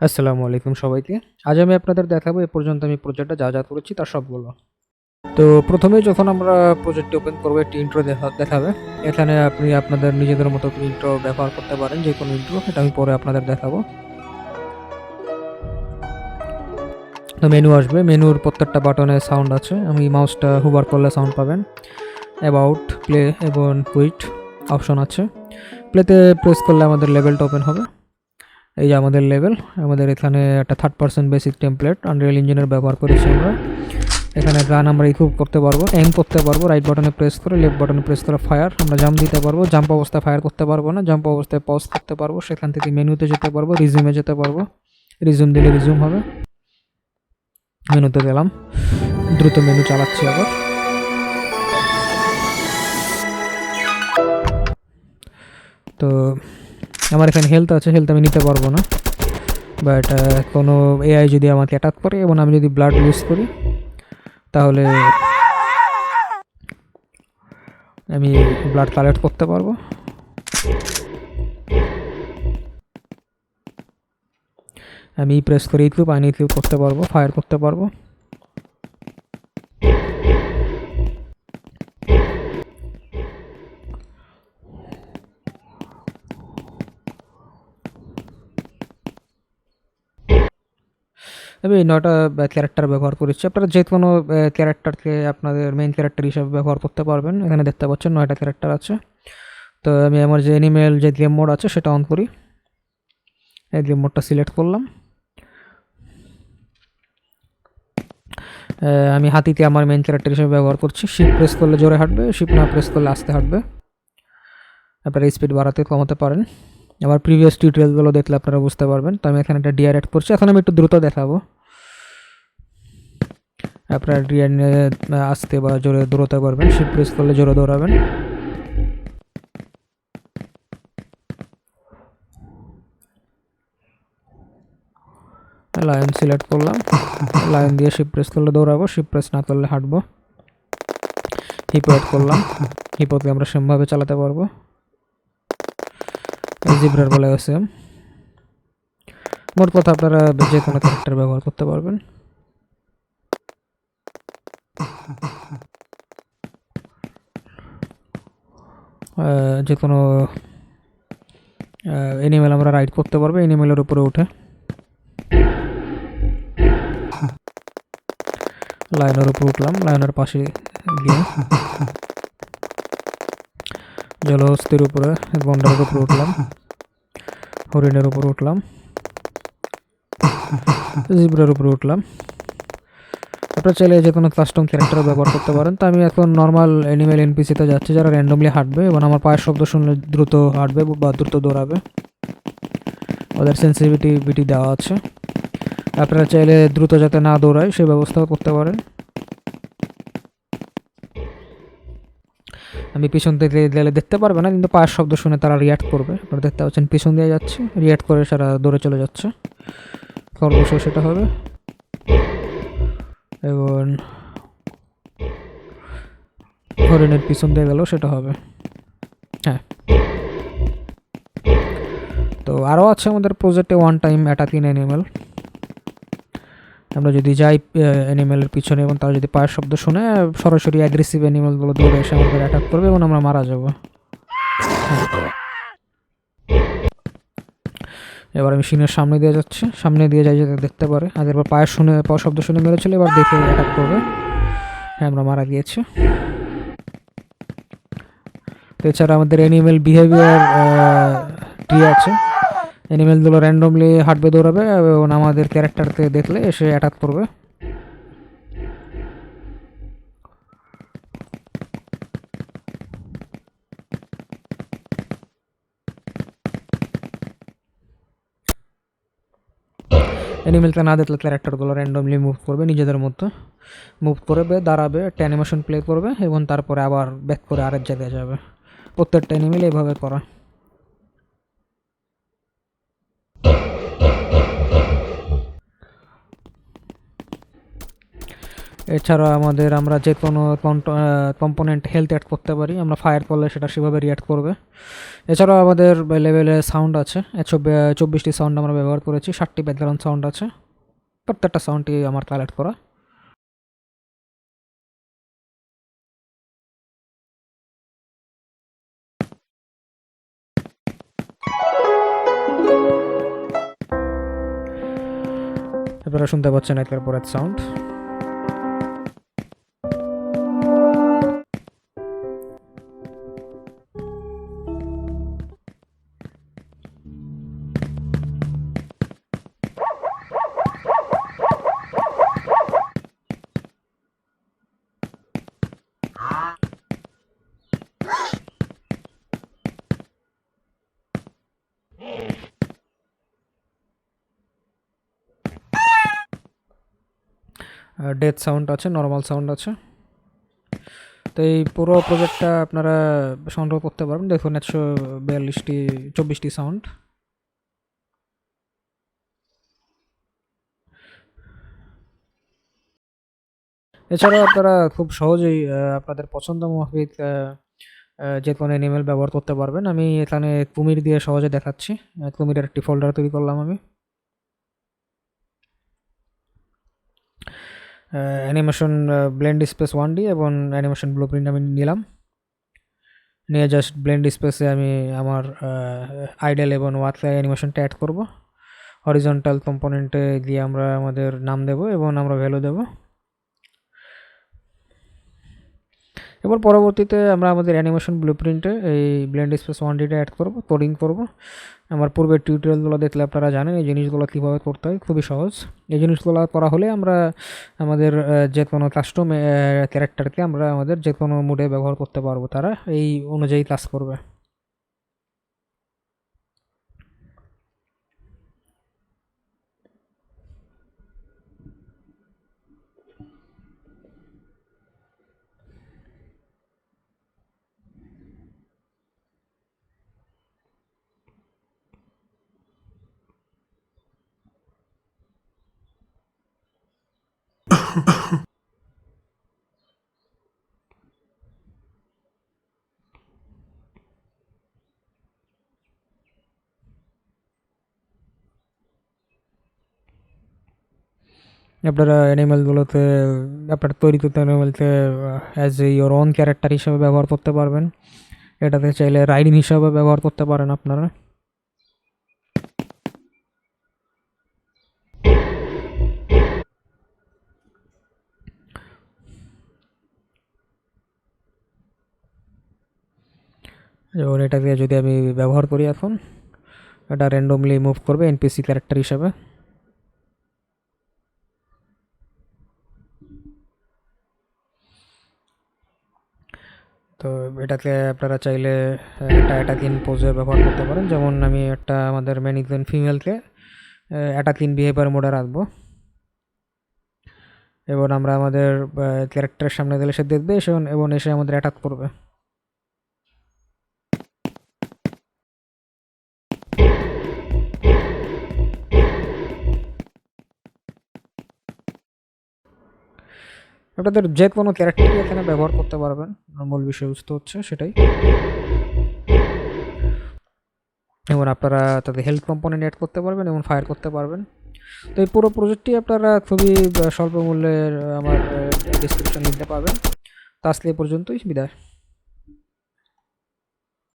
আসসালামু আলাইকুম সবাইকে। আজ আমি আপনাদের দেখাবো এ পর্যন্ত আমি প্রজেক্টটা যা করেছি তার সবগুলো। তো প্রথমেই যখন আমরা প্রজেক্টটি ওপেন করবো একটি ইন্ট্রো দেখাবে। এখানে আপনি আপনাদের নিজেদের মতো করে ইন্ট্রো ব্যবহার করতে পারেন, যেকোনো ইন্ট্রো। এটা আমি পরে আপনাদের দেখাবো। তো মেনু আসবে, মেনুর প্রত্যেকটা বাটনে সাউন্ড আছে। আমি মাউসটা হুবার করলে সাউন্ড পাবেন। অ্যাবাউট, প্লে এবং কুইট অপশন আছে। প্লেতে প্রেস করলে আমাদের লেভেলটা ওপেন হবে। এই যে আমাদের লেভেল, আমাদের এখানে একটা 3rd person basic template Unreal ইঞ্জিনের ব্যবহার করেছি আমরা। এখানে গান আমরা ইকুইপ করতে পারবো, এম করতে পারবো, রাইট বাটনে প্রেস করে, লেফট বাটনে প্রেস করে ফায়ার। আমরা জাম্প দিতে পারবো, জাম্প অবস্থায় ফায়ার করতে পারবো না, জাম্প অবস্থায় পজ করতে পারবো। সেখান থেকে মেনুতে যেতে পারবো, রিজিউমে যেতে পারবো, রিজিউম দিলে রিজিউম হবে। মেনুতে গেলাম, দ্রুত মেনু চালাচ্ছি আবার। তো আমার এখানে হেলথ আছে, হেলথ আমি নিতে পারবো না, বাট কোনো এআই যদি আমাকে অ্যাটাক করে এবং আমি যদি ব্লাড ইউজ করি তাহলে আমি ব্লাড কালেক্ট করতে পারবো। আমি প্রেস করে ইকুইপ আনইকুইপ করতে পারবো, ফায়ার করতে পারবো। আমি 9টা ক্যারেক্টার ব্যবহার করেছি। আপনারা যে কোনো ক্যারেক্টারকে আপনাদের মেইন ক্যারেক্টার হিসেবে ব্যবহার করতে পারবেন। এখানে দেখতে পাচ্ছেন 9টা ক্যারেক্টার আছে। তো আমি আমার যে অ্যানিমেল যে গেম মোড আছে সেটা অন করি। এই গেম মোডটা সিলেক্ট করলাম। আমি হাতিতে আমার মেইন ক্যারেক্টার হিসেবে ব্যবহার করছি। শিপ প্রেস করলে জোরে হাঁটবে, শিপ না প্রেস করলে আস্তে হাঁটবে। আপনারা স্পিড বাড়াতে কমাতে পারেন। আমার প্রিভিয়াস টিউটোরিয়ালগুলো দেখলে আপনারা বুঝতে পারবেন। তো আমি এখানে একটা ডিআর অ্যাড করছি। এখন আমি একটু দ্রুত দেখাবো। আপনারা ডিআর আস্তে বা জোরে দৌড়াতে পারবেন, শিপ প্রেস করলে জোরে দৌড়াবেন। লায়ন সিলেক্ট করলাম, লায়ন দিয়ে শিপ প্রেস করলে দৌড়াবো, শিপ প্রেস না করলে হাঁটবো। হিপো অ্যাড করলাম, হিপোকে আমরা সেমভাবে চালাতে পারবো। জিব্রার বলে সেম। মোট কথা আপনারা যে কোনো ক্যারেক্টার ব্যবহার করতে পারবেন। যে কোনো অ্যানিমেল আমরা রাইড করতে পারবো অ্যানিমেলের উপরে উঠে। লায়নের উপরে উঠলাম, লায়নের পাশে গিয়ে জলহস্তির উপরে, গন্ডারের উপরে উঠলাম, হরিণের উপরে উঠলাম, জিব্রার উপরে উঠলাম। আপনারা চাইলে যে কোনো কাস্টম ক্যারেক্টার ব্যবহার করতে পারেন। তো আমি এখন নর্মাল অ্যানিমেল এনপিসিতে যাচ্ছি, যারা র্যান্ডমলি হাঁটবে এবং আমার পায়ের শব্দ শুনলে দ্রুত হাঁটবে বা দ্রুত দৌড়াবে। ওদের সেন্সিটিভিটি দেওয়া আছে। আপনারা চাইলে দ্রুত যাতে না দৌড়ায় সেই ব্যবস্থাও করতে পারেন। আমি পিছন থেকে গেলে দেখতে পারবে না, কিন্তু পায়ের শব্দ শুনে তারা রিয়াক্ট করবে। আপনারা দেখতে পাচ্ছেন পিছন দিয়ে যাচ্ছে, রিয়াক্ট করে সারা দৌড়ে চলে যাচ্ছে। খরগোশ সেটা হবে এবং হরিণের পিছন দিয়ে গেল সেটা হবে। হ্যাঁ, তো আরও আছে আমাদের প্রজেক্টে ওয়ান টাইম অ্যাটাকিং অ্যানিমেল। আমরা যদি যাই অ্যানিমেলের পিছনে এবং তারা যদি পায়ের শব্দ শুনে সরাসরি অ্যাগ্রেসিভ অ্যানিমেলগুলো দৌড়ে এসে আমাদের অ্যাটাক করবে এবং আমরা মারা যাব। এবার আমি সিনের সামনে দিয়ে যাচ্ছি, সামনে দিয়ে যাই যাতে দেখতে পারে। আগের বার পায়ের শব্দ শুনে মেরেছিল, এবার দেখে অ্যাটাক করবে। হ্যাঁ, আমরা মারা গিয়েছি। এছাড়া আমাদের অ্যানিমেল বিহেভিয়ার ট্রি আছে। অ্যানিমেলগুলো র্যান্ডমলি হাঁটবে, দৌড়াবে এবং আমাদের ক্যারেক্টারকে দেখলে এসে অ্যাটাক করবে। অ্যানিমেলকে না দেখলে ক্যারেক্টারগুলো র্যান্ডমলি মুভ করবে, নিজেদের মতো মুভ করবে, দাঁড়াবে, একটা অ্যানিমেশন প্লে করবে এবং তারপরে আবার ব্যাক করে আরেক জায়গায় যাবে। প্রত্যেকটা অ্যানিমেল এইভাবে করা। এছাড়া আমরা যে কোনো কম্পোনেন্ট হেলথ অ্যাড করতে পারি, আমরা ফায়ার করলে সেটা সেভাবে রিঅ্যাক্ট করবে। এছাড়াও আমাদের লেভেলে সাউন্ড আছে, 24টি সাউন্ড আমরা ব্যবহার করেছি, 7টি ব্যাকগ্রাউন্ড সাউন্ড আছে, প্রত্যেকটা সাউন্ডই আমার কালেক্ট করা। আপনারা শুনতে পাচ্ছেন একের পর এক সাউন্ড। ডেথ সাউন্ড আছে, নর্মাল সাউন্ড আছে। তো এই পুরো প্রজেক্টটা আপনারা সংগ্রহ করতে পারবেন। দেখুন 24টি সাউন্ড। এছাড়াও আপনারা খুব সহজেই আপনাদের পছন্দ মাফিক যে কোনো অ্যানিমেল ব্যবহার করতে পারবেন। আমি এখানে কুমির দিয়ে সহজে দেখাচ্ছি। কুমিরের একটি ফোল্ডার তৈরি করলাম আমি। অ্যানিমেশন ব্লেন্ড স্পেস 1D এবং অ্যানিমেশন ব্লুপ্রিন্ট আমি নিলাম, নিয়ে জাস্ট ব্লেন্ড স্পেসে আমি আমার আইডল এবং ওয়ার্কফ্লাই অ্যানিমেশনটা অ্যাড করব। হরিজন্টাল কম্পোনেন্টে গিয়ে আমরা আমাদের নাম দেব এবং আমরা ভ্যালু দেব। এবার পরবর্তীতে আমরা আমাদের অ্যানিমেশন ব্লুপ্রিন্টে এই ব্লেন্ড স্পেস 1Dটা অ্যাড করব, কোডিং করব। আমার পূর্বের টিউটোরিয়ালগুলো দেখলে আপনারা জানেন এই জিনিসগুলো কীভাবে করতে হয়, খুবই সহজ। এই জিনিসগুলো করা হলে আমরা আমাদের যে কোনো কাস্টম ক্যারেক্টারকে আমরা আমাদের যে কোনো মুডে ব্যবহার করতে পারবো, তারা এই অনুযায়ী কাজ করবে। আপনারা অ্যানিমেলগুলোতে আপনার তৈরিকৃত অ্যানিমেলকে as a your own character হিসেবে ব্যবহার করতে পারবেন। এটাতে চাইলে রাইডিং হিসাবে ব্যবহার করতে পারেন আপনারা। যেমন এটাকে যদি আমি ব্যবহার করি, এখন এটা র্যান্ডমলি মুভ করবে এনপিসি ক্যারেক্টার হিসাবে। তো এটাকে আপনারা চাইলে একটা অ্যাটাকিং পোজে ব্যবহার করতে পারেন। যেমন আমি একটা আমাদের ম্যানিকুইন ফিমেলকে অ্যাটাকিং বিহেভিয়ার মোডে রাখবো এবং আমরা আমাদের ক্যারেক্টারের সামনে দিলে সে দেখবে এবং এসে আমাদের অ্যাটাক করবে। আপনাদের যে কোনো ক্যারেক্টারই এখানে ব্যবহার করতে পারবেন, মূল বিষয়বস্তু হচ্ছে সেটাই। এবং আপনারা তাদের হেলথ কম্পোনেন্ট অ্যাড করতে পারবেন এবং ফায়ার করতে পারবেন। তো এই পুরো প্রজেক্টটি আপনারা খুবই স্বল্প মূল্যের আমার ডিসক্রিপশন লিঙ্কে পাবেন। তো আজকে এই পর্যন্তই, বিদায়।